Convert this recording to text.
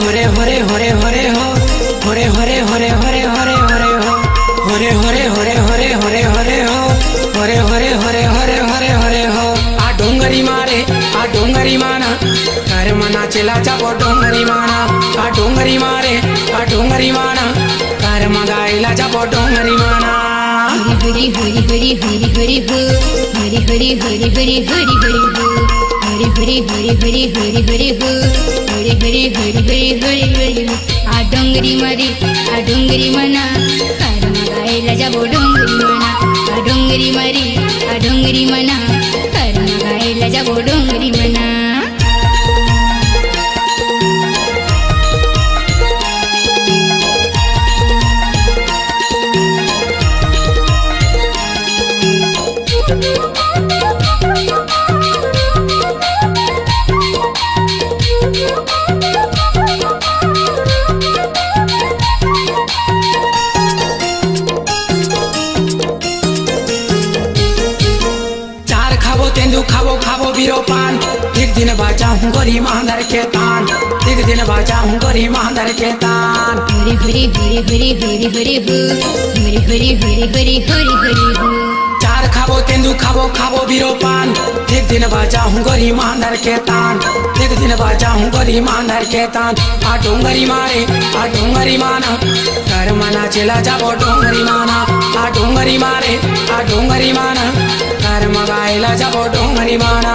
होरे होरे होरे होरे हो होरे होरे होरे होरे होरे होरे हो होरे होरे होरे होरे होरे होरे हो होरे होरे होरे होरे होरे होरे हो आ डोंगरी माना कर मना चला जाबो डोंगरी माना आ डोंगरी माना कर मगाईला जाबो डोंगरी माना हरी हरी हरी हरी हरी हो हरी हरी हरी हरी हरी हरी हो हरी हरी हरी हरी हरी हरी हो हरी हरी हरी हरी हरी हरी हो आ डोंगरी मना कर मगाईला जाबो डोंगरी मना आ डोंगरी मना कर मगाईला जाबो डोंगरी मना तेंदू खाबो बीरो पान एक दिन बाजा हूँ गोरी मांदर के तान एक दिन बाजा हूँ गोरी मांदर के तान हरी हरी हरी हरी हरी हरी हो हरी हरी हरी हरी हरी हरी हो चार खाबो तेंदू खाबो बीरो पान एक दिन बाजा हूँ गोरी मांदर के तान एक दिन बाजा हूँ गोरी मांदर के तान आ डोंगरी माना कर मना चला जाबो डोंगरी माना आ डोंगरी माना कर मगाईला जाबो डोंगरी माना